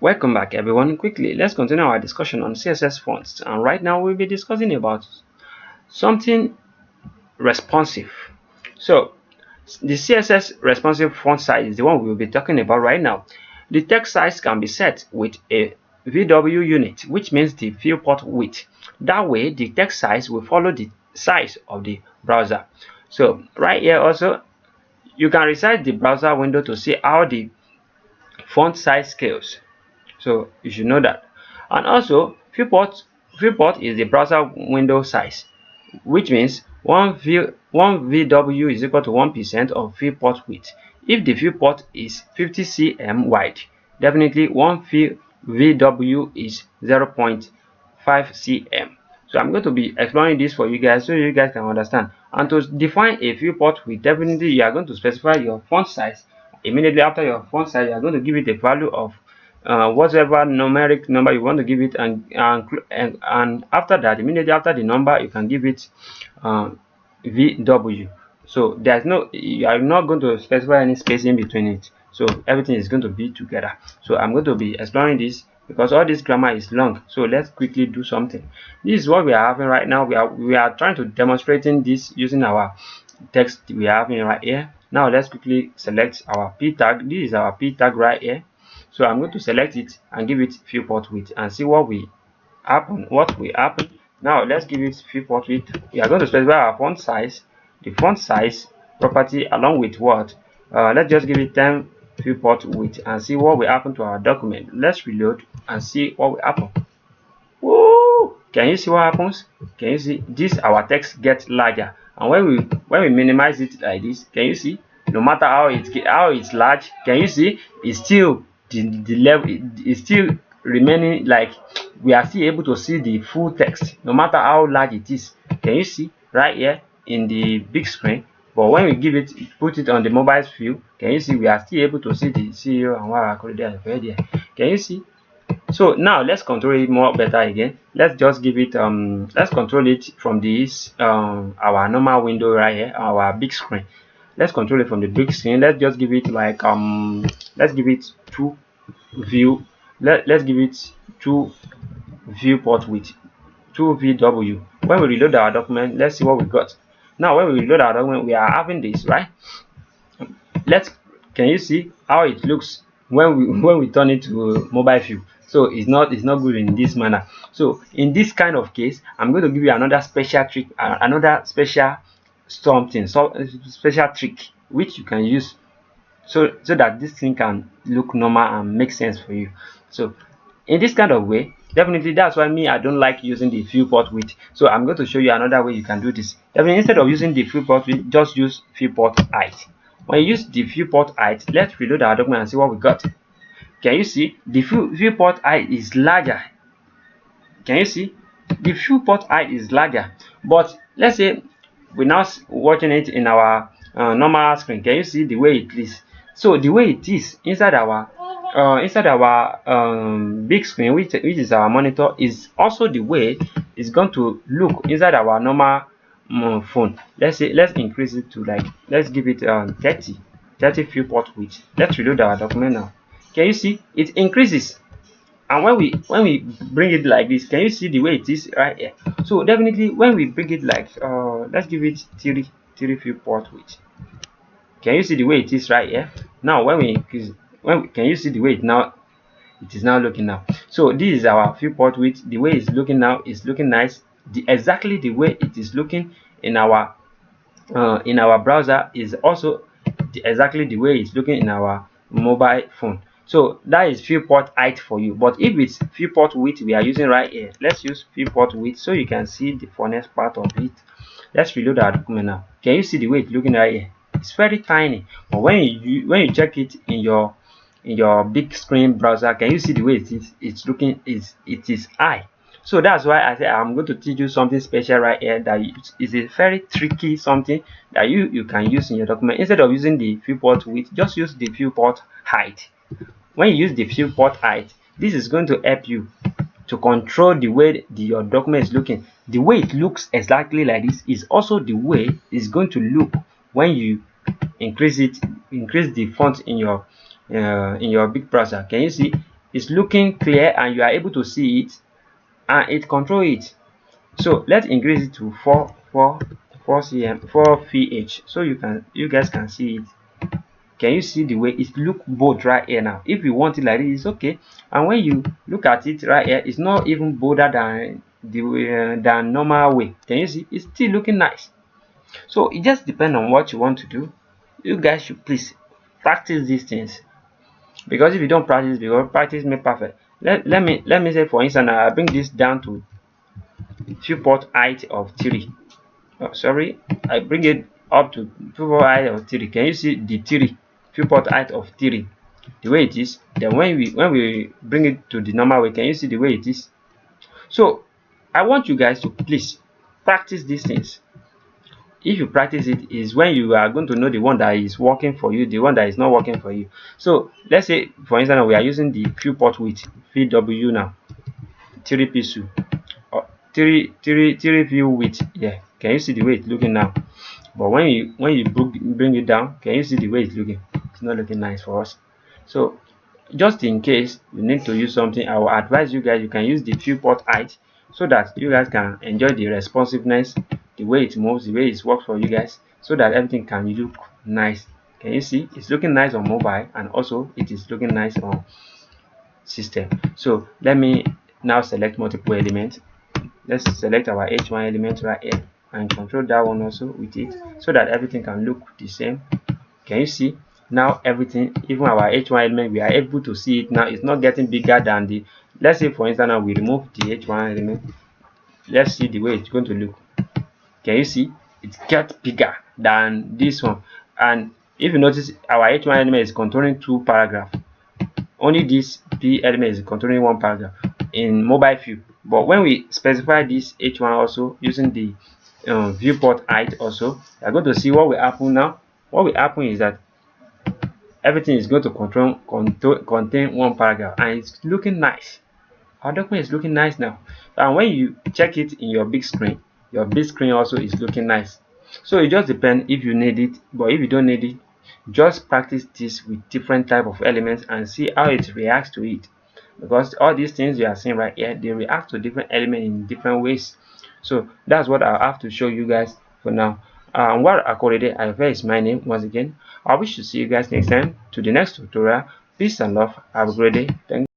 Welcome back everyone. Quickly, let's continue our discussion on CSS fonts, and right now we'll be discussing about something responsive. So the CSS responsive font size is the one we will be talking about right now. The text size can be set with a VW unit, which means the viewport width. That way the text size will follow the size of the browser. So right here also you can resize the browser window to see how the font size scales. So you should know that. And also viewport is the browser window size, which means one VW is equal to 1% of viewport width. If the viewport is 50 cm wide, definitely one VW is 0.5 cm. So I'm going to be exploring this for you guys so you guys can understand. And to define a viewport width, definitely you are going to specify your font size. Immediately after your font size, you are going to give it a value of whatever numeric number you want to give it, and after that, immediately after the number, you can give it VW. So there's no, you are not going to specify any space in between it, so everything is going to be together. So I'm going to be exploring this because all this grammar is long. So let's quickly do something. This is what we are having right now. We are trying to demonstrating this using our text we are having right here. Now let's quickly select our p tag. This is our p tag right here. So I'm going to select it and give it viewport width and see what will happen. Now let's give it viewport width. We are going to specify our font size, the font size property, along with what, let's just give it 10 viewport width and see what will happen to our document. Let's reload and see what will happen. Woo! Can you see what happens? Can you see this? Our text gets larger, and when we minimize it like this, can you see? No matter how it's large, can you see? It's still the level is still remaining, like we are still able to see the full text no matter how large it is. Can you see right here in the big screen? But when we put it on the mobile view, can you see we are still able to see the CEO and what akorede there? Can you see? So now let's control it more better again. Let's just give it let's control it from this our normal window right here, our big screen. Let's control it from the big screen. Let's just give it like let's give it two view. Let's give it two viewport width, 2 VW. When we reload our document, let's see what we got. Now when we reload our document, we are having this, right? Can you see how it looks when we turn it to mobile view? So it's not good in this manner. So in this kind of case, I'm going to give you another special trick, another special something, so special trick which you can use so that this thing can look normal and make sense for you. So in this kind of way, definitely that's why I don't like using the viewport width. So I'm going to show you another way you can do this. Definitely, instead of using the viewport width, just use viewport height. When you use the viewport height, let's reload our document and see what we got. Can you see the viewport height is larger? Can you see the viewport height is larger? But let's say we're now watching it in our normal screen. Can you see the way it is? So the way it is inside our big screen, which is our monitor, is also the way it's going to look inside our normal phone. Let's increase it to, like, let's give it 30 viewport width. Let's reload our document now. Can you see it increases? And when we bring it like this, can you see the way it is right here? So definitely when we bring it like let's give it 30 viewport width. Can you see the way it is right here? Now when we increase, can you see the way it is now looking now? So this is our viewport width. The way it's looking now is looking nice. Exactly the way it is looking in our browser is also exactly the way it's looking in our mobile phone. So that is viewport height for you. But if it's viewport width we are using right here, let's use viewport width so you can see the funnest part of it. Let's reload our document now. Can you see the way it's looking right here? It's very tiny, but when you check it in your big screen browser, can you see the way it is? It is high. So that's why I say I'm going to teach you something special right here that is a very tricky something that you can use in your document. Instead of using the viewport width, just use the viewport height. When you use the viewport height, this is going to help you to control the way your document is looking. The way it looks exactly like this is also the way it's going to look when you increase the font in your big browser. Can you see it's looking clear and you are able to see it, and it control it. So let's increase it to 4 ph so you guys can see it. Can you see the way it look bold right here now? If you want it like this, it's okay. And when you look at it right here, it's not even bolder than the than normal way. Can you see? It's still looking nice. So it just depends on what you want to do. You guys should please practice these things, because if you don't practice, because practice makes perfect. Let me say, for instance, I bring this down to viewport height of 3. Oh, sorry, I bring it up to viewport height of 3. Can you see the 3 viewport height of 3, the way it is? Then when we bring it to the normal way, can you see the way it is? So I want you guys to please practice these things. If you practice it, is when you are going to know the one that is working for you, the one that is not working for you. So let's say, for instance, we are using the viewport width VW now, 3 pixel, or 3 view width. Yeah, can you see the way it's looking now? But when you bring it down, can you see the way it's looking? It's not looking nice for us. So just in case you need to use something, I will advise you guys, you can use the viewport height, so that you guys can enjoy the responsiveness, the way it moves, the way it works for you guys, so that everything can look nice. Can you see? It's looking nice on mobile, and also it is looking nice on system. So let me now select multiple elements. Let's select our h1 element right here and control that one also with it, so that everything can look the same. Can you see? Now everything, even our h1 element, we are able to see it now. It's not getting bigger than the, let's say for instance now we remove the h1 element. Let's see the way it's going to look. Can you see? It gets bigger than this one. And if you notice, our h1 element is containing 2 paragraphs. Only this p element is containing 1 paragraph in mobile view. But when we specify this h1 also using the viewport height also, we are going to see what will happen now. What will happen is that everything is going to contain 1 paragraph, and it's looking nice. Our document is looking nice now. And when you check it in your big screen, your big screen also is looking nice. So it just depends if you need it. But if you don't need it, just practice this with different type of elements and see how it reacts to it. Because all these things you are seeing right here, they react to different elements in different ways. So that's what I'll have to show you guys for now. Anwar Akorede, ayofe is my name once again. I wish to see you guys next time to the next tutorial. Peace and love. Have a great day. Thank you.